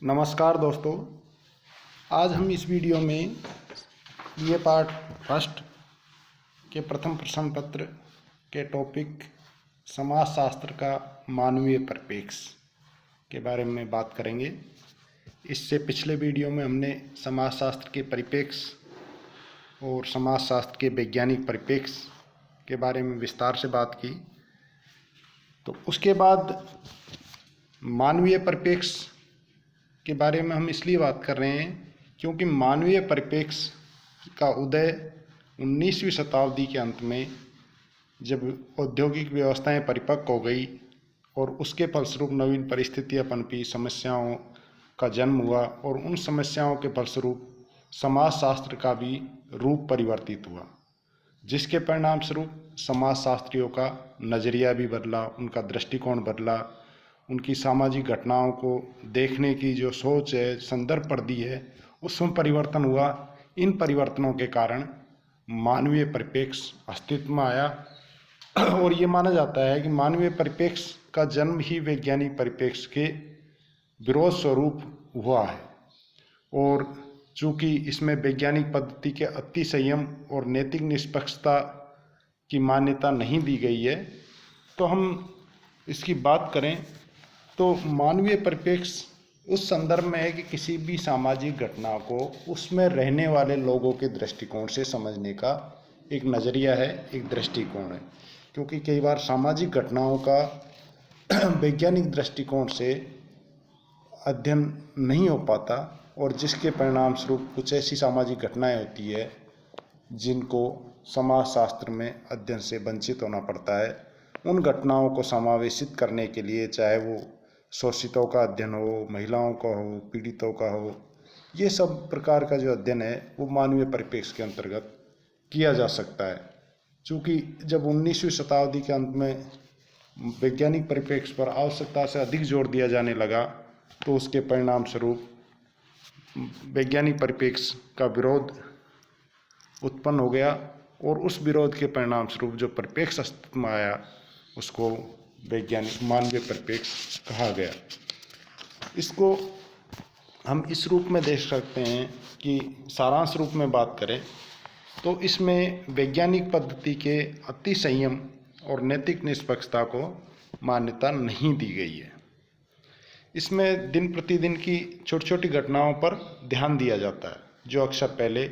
नमस्कार दोस्तों, आज हम इस वीडियो में ये पार्ट फर्स्ट के प्रथम प्रश्न पत्र के टॉपिक समाजशास्त्र का मानवीय परिप्रेक्ष्य के बारे में बात करेंगे। इससे पिछले वीडियो में हमने समाजशास्त्र के परिप्रेक्ष्य और समाजशास्त्र के वैज्ञानिक परिप्रेक्ष्य के बारे में विस्तार से बात की। तो उसके बाद मानवीय परिप्रेक्ष्य के बारे में हम इसलिए बात कर रहे हैं क्योंकि मानवीय परिप्रेक्ष्य का उदय 19वीं शताब्दी के अंत में जब औद्योगिक व्यवस्थाएं परिपक्व हो गई और उसके फलस्वरूप नवीन परिस्थितियां पनपी, समस्याओं का जन्म हुआ और उन समस्याओं के फलस्वरूप समाजशास्त्र का भी रूप परिवर्तित हुआ, जिसके परिणाम स्वरूप समाजशास्त्रियों का नज़रिया भी बदला, उनका दृष्टिकोण बदला, उनकी सामाजिक घटनाओं को देखने की जो सोच है, संदर्भ पड़ती है, उसमें परिवर्तन हुआ। इन परिवर्तनों के कारण मानवीय परिप्रेक्ष्य अस्तित्व में आया और ये माना जाता है कि मानवीय परिप्रेक्ष्य का जन्म ही वैज्ञानिक परिप्रेक्ष्य के विरोध स्वरूप हुआ है। और चूँकि इसमें वैज्ञानिक पद्धति के अति संयम और नैतिक निष्पक्षता की मान्यता नहीं दी गई है, तो हम इसकी बात करें तो मानवीय परिप्रेक्ष्य उस संदर्भ में है कि किसी भी सामाजिक घटना को उसमें रहने वाले लोगों के दृष्टिकोण से समझने का एक नज़रिया है, एक दृष्टिकोण है। क्योंकि कई बार सामाजिक घटनाओं का वैज्ञानिक दृष्टिकोण से अध्ययन नहीं हो पाता और जिसके परिणाम स्वरूप कुछ ऐसी सामाजिक घटनाएं होती है जिनको समाजशास्त्र में अध्ययन से वंचित होना पड़ता है। उन घटनाओं को समावेशित करने के लिए, चाहे वो शोषितों का अध्ययन हो, महिलाओं का हो, पीड़ितों का हो, ये सब प्रकार का जो अध्ययन है वो मानवीय परिप्रेक्ष्य के अंतर्गत किया जा सकता है। चूँकि जब 19वीं शताब्दी के अंत में वैज्ञानिक परिप्रेक्ष्य पर आवश्यकता से अधिक जोर दिया जाने लगा, तो उसके परिणाम स्वरूप वैज्ञानिक परिप्रेक्ष्य का विरोध उत्पन्न हो गया और उस विरोध के परिणाम स्वरूप जो परिप्रेक्ष्य अस्तित्व में आया उसको वैज्ञानिक मानवीय परिप्रेक्ष्य कहा गया। इसको हम इस रूप में देख सकते हैं कि सारांश रूप में बात करें तो इसमें वैज्ञानिक पद्धति के अति संयम और नैतिक निष्पक्षता को मान्यता नहीं दी गई है। इसमें दिन प्रतिदिन की छोटी छोटी घटनाओं पर ध्यान दिया जाता है, जो अक्सर पहले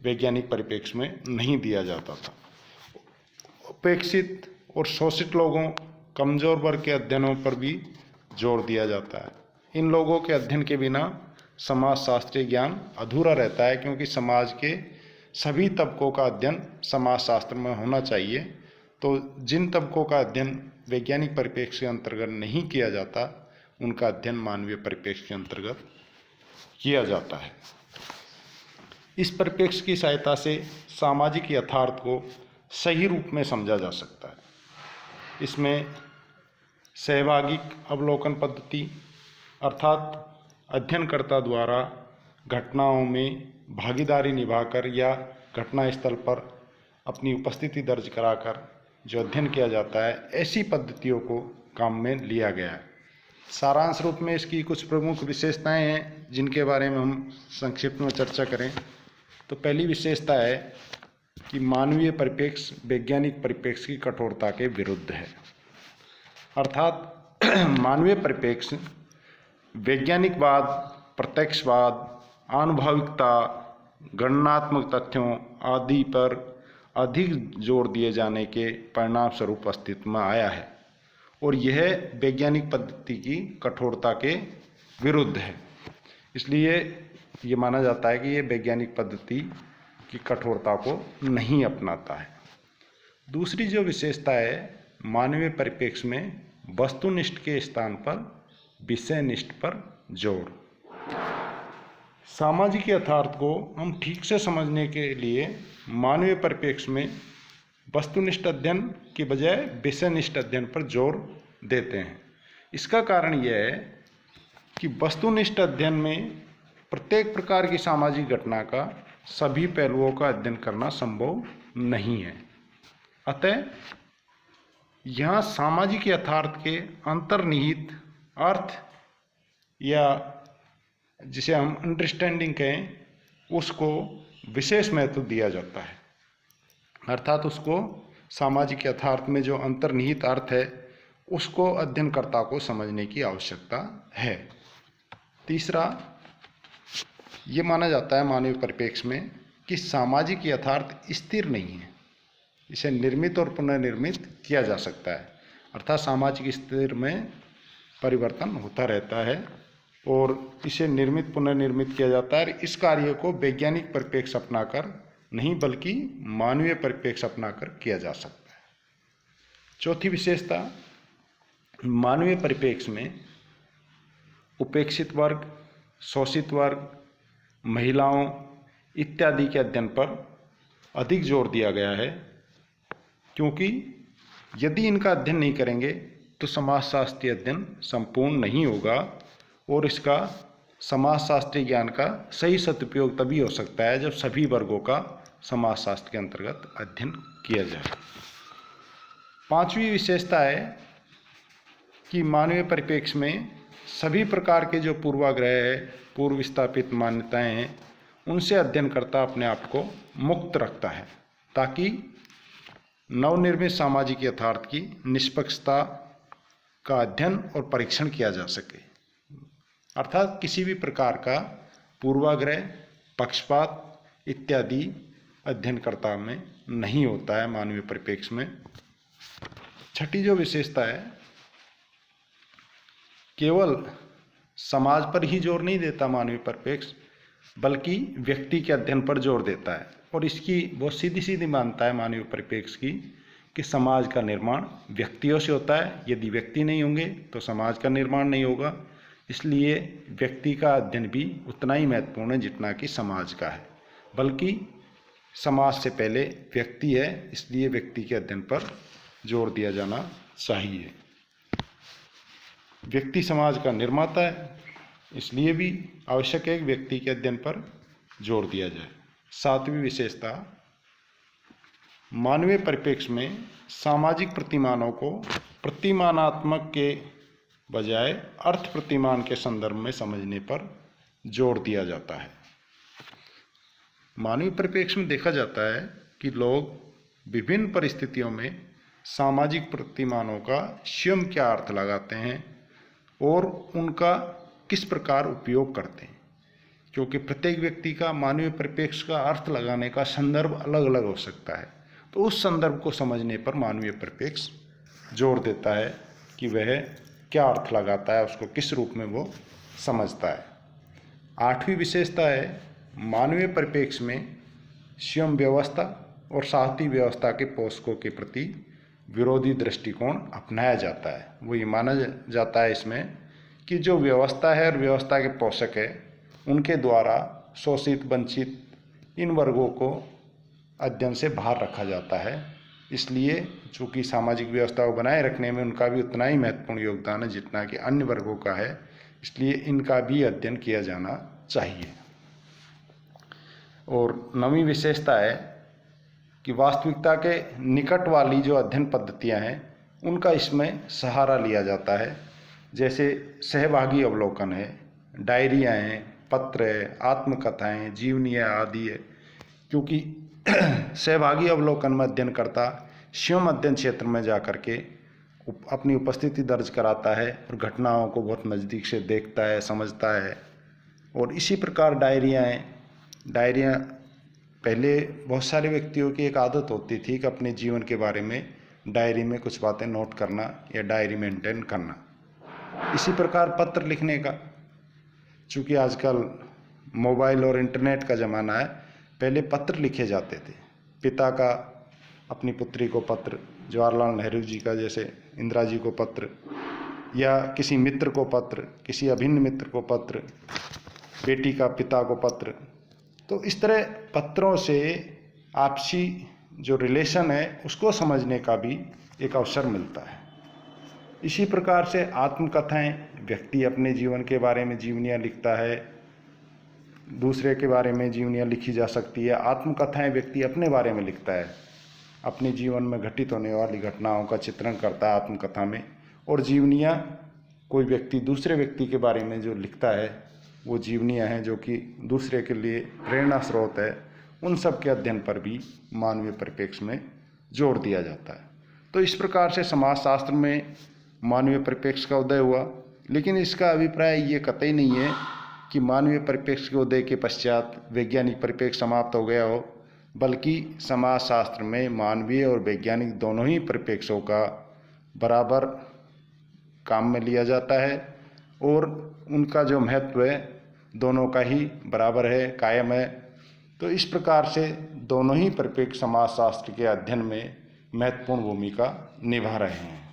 वैज्ञानिक परिप्रेक्ष्य में नहीं दिया जाता था। उपेक्षित और शोषित लोगों, कमज़ोर वर्ग के अध्ययनों पर भी जोर दिया जाता है। इन लोगों के अध्ययन के बिना समाजशास्त्रीय ज्ञान अधूरा रहता है, क्योंकि समाज के सभी तबकों का अध्ययन समाजशास्त्र में होना चाहिए। तो जिन तबकों का अध्ययन वैज्ञानिक परिप्रेक्ष्य के अंतर्गत नहीं किया जाता, उनका अध्ययन मानवीय परिप्रेक्ष्य के अंतर्गत किया जाता है। इस परिप्रेक्ष्य की सहायता से सामाजिक यथार्थ को सही रूप में समझा जा सकता है। इसमें सहभागिक अवलोकन पद्धति, अर्थात अध्ययनकर्ता द्वारा घटनाओं में भागीदारी निभाकर या घटना स्थल पर अपनी उपस्थिति दर्ज कराकर जो अध्ययन किया जाता है, ऐसी पद्धतियों को काम में लिया गया है। सारांश रूप में इसकी कुछ प्रमुख विशेषताएं हैं जिनके बारे में हम संक्षिप्त में चर्चा करें तो पहली विशेषता है कि मानवीय परिप्रेक्ष्य वैज्ञानिक परिप्रेक्ष्य की कठोरता के विरुद्ध है। अर्थात मानवीय परिप्रेक्ष्य वैज्ञानिकवाद, प्रत्यक्षवाद, आनुभविकता, गणनात्मक तथ्यों आदि पर अधिक जोर दिए जाने के परिणाम स्वरूप अस्तित्व में आया है और यह वैज्ञानिक पद्धति की कठोरता के विरुद्ध है। इसलिए ये माना जाता है कि ये वैज्ञानिक पद्धति की कठोरता को नहीं अपनाता है। दूसरी जो विशेषता है, मानवीय परिप्रेक्ष्य में वस्तुनिष्ठ के स्थान पर विषयनिष्ठ पर जोर। सामाजिक यथार्थ को हम ठीक से समझने के लिए मानवीय परिप्रेक्ष्य में वस्तुनिष्ठ अध्ययन के बजाय विषयनिष्ठ अध्ययन पर जोर देते हैं। इसका कारण यह है कि वस्तुनिष्ठ अध्ययन में प्रत्येक प्रकार की सामाजिक घटना का सभी पहलुओं का अध्ययन करना संभव नहीं है। अतः यहाँ सामाजिक यथार्थ के अंतर्निहित अर्थ या जिसे हम अंडरस्टैंडिंग कहें, उसको विशेष महत्व दिया जाता है। अर्थात उसको सामाजिक यथार्थ में जो अंतर्निहित अर्थ है उसको अध्ययनकर्ता को समझने की आवश्यकता है। तीसरा, ये माना जाता है मानवीय परिप्रेक्ष्य में कि सामाजिक यथार्थ स्थिर नहीं है, इसे निर्मित और पुनर्निर्मित किया जा सकता है। अर्थात सामाजिक स्थिर में परिवर्तन होता रहता है और इसे निर्मित पुनर्निर्मित किया जाता है। इस कार्य को वैज्ञानिक परिप्रेक्ष्य अपनाकर नहीं बल्कि मानवीय परिप्रेक्ष्य अपनाकर किया जा सकता है। चौथी विशेषता, मानवीय परिप्रेक्ष्य में उपेक्षित वर्ग, शोषित वर्ग, महिलाओं इत्यादि के अध्ययन पर अधिक जोर दिया गया है, क्योंकि यदि इनका अध्ययन नहीं करेंगे तो समाजशास्त्रीय अध्ययन संपूर्ण नहीं होगा और इसका समाजशास्त्रीय ज्ञान का सही सदुपयोग तभी हो सकता है जब सभी वर्गों का समाजशास्त्र के अंतर्गत अध्ययन किया जाए। पांचवी विशेषता है कि मानवीय परिप्रेक्ष्य में सभी प्रकार के जो पूर्वाग्रह है, पूर्व स्थापित मान्यताएं हैं, उनसे अध्ययनकर्ता अपने आप को मुक्त रखता है ताकि नवनिर्मित सामाजिक यथार्थ की निष्पक्षता का अध्ययन और परीक्षण किया जा सके। अर्थात किसी भी प्रकार का पूर्वाग्रह, पक्षपात इत्यादि अध्ययनकर्ता में नहीं होता है मानवीय परिप्रेक्ष्य में। छठी जो विशेषता है, केवल समाज पर ही जोर नहीं देता मानवीय परिप्रेक्ष्य, बल्कि व्यक्ति के अध्ययन पर जोर देता है और इसकी बहुत सीधी सीधी मानता है मानवीय परिप्रेक्ष्य की कि समाज का निर्माण व्यक्तियों से होता है। यदि व्यक्ति नहीं होंगे तो समाज का निर्माण नहीं होगा। इसलिए व्यक्ति का अध्ययन भी उतना ही महत्वपूर्ण है जितना कि समाज का है, बल्कि समाज से पहले व्यक्ति है, इसलिए व्यक्ति के अध्ययन पर जोर दिया जाना चाहिए। व्यक्ति समाज का निर्माता है, इसलिए भी आवश्यक है कि व्यक्ति के अध्ययन पर जोर दिया जाए। सातवीं विशेषता, मानवीय परिप्रेक्ष्य में सामाजिक प्रतिमानों को प्रतिमानात्मक के बजाय अर्थ प्रतिमान के संदर्भ में समझने पर जोर दिया जाता है। मानवीय परिप्रेक्ष्य में देखा जाता है कि लोग विभिन्न परिस्थितियों में सामाजिक प्रतिमानों का स्वयं क्या अर्थ लगाते हैं और उनका किस प्रकार उपयोग करते हैं, क्योंकि प्रत्येक व्यक्ति का मानवीय परिप्रेक्ष्य का अर्थ लगाने का संदर्भ अलग अलग हो सकता है। तो उस संदर्भ को समझने पर मानवीय परिप्रेक्ष्य जोर देता है कि वह क्या अर्थ लगाता है, उसको किस रूप में वो समझता है। आठवीं विशेषता है, मानवीय परिप्रेक्ष्य में स्वयं व्यवस्था और साहती व्यवस्था के पोषकों के प्रति विरोधी दृष्टिकोण अपनाया जाता है। वो ये माना जाता है इसमें कि जो व्यवस्था है और व्यवस्था के पोषक है, उनके द्वारा शोषित, वंचित इन वर्गों को अध्ययन से बाहर रखा जाता है। इसलिए चूँकि सामाजिक व्यवस्था को बनाए रखने में उनका भी उतना ही महत्वपूर्ण योगदान है जितना कि अन्य वर्गों का है, इसलिए इनका भी अध्ययन किया जाना चाहिए। और नवीं विशेषता है कि वास्तविकता के निकट वाली जो अध्ययन पद्धतियां हैं उनका इसमें सहारा लिया जाता है, जैसे सहभागी अवलोकन है, डायरियाँ हैं, पत्र है, आत्मकथाएँ, जीवनी आदि है। क्योंकि सहभागी अवलोकन में अध्ययन करता स्वयं अध्ययन क्षेत्र में जाकर के अपनी उपस्थिति दर्ज कराता है और घटनाओं को बहुत नज़दीक से देखता है, समझता है। और इसी प्रकार डायरियाँ पहले बहुत सारे व्यक्तियों की एक आदत होती थी कि अपने जीवन के बारे में डायरी में कुछ बातें नोट करना या डायरी मेंटेन करना। इसी प्रकार पत्र लिखने का, चूँकि आजकल मोबाइल और इंटरनेट का ज़माना है, पहले पत्र लिखे जाते थे। पिता का अपनी पुत्री को पत्र, जवाहरलाल नेहरू जी का जैसे इंदिरा जी को पत्र, या किसी मित्र को पत्र, किसी अभिन्न मित्र को पत्र, बेटी का पिता को पत्र। तो इस तरह पत्रों से आपसी जो रिलेशन है उसको समझने का भी एक अवसर मिलता है। इसी प्रकार से आत्मकथाएं, व्यक्ति अपने जीवन के बारे में जीवनियाँ लिखता है, दूसरे के बारे में जीवनियाँ लिखी जा सकती है। आत्मकथाएं व्यक्ति अपने बारे में लिखता है, अपने जीवन में घटित होने वाली घटनाओं का चित्रण करता है आत्मकथा में। और जीवनियाँ कोई व्यक्ति दूसरे व्यक्ति के बारे में जो लिखता है, वो जीवनियाँ हैं जो कि दूसरे के लिए प्रेरणा स्रोत है, उन सब के अध्ययन पर भी मानवीय परिप्रेक्ष्य में जोर दिया जाता है। तो इस प्रकार से समाजशास्त्र में मानवीय परिप्रेक्ष्य का उदय हुआ। लेकिन इसका अभिप्राय ये कतई नहीं है कि मानवीय परिप्रेक्ष्य के उदय के पश्चात वैज्ञानिक परिप्रेक्ष्य समाप्त हो गया हो, बल्कि समाजशास्त्र में मानवीय और वैज्ञानिक दोनों ही परिप्रेक्ष्यों का बराबर काम में लिया जाता है और उनका जो महत्व है दोनों का ही बराबर है, कायम है। तो इस प्रकार से दोनों ही परिप्रेक्ष्य समाजशास्त्र के अध्ययन में महत्वपूर्ण भूमिका निभा रहे हैं।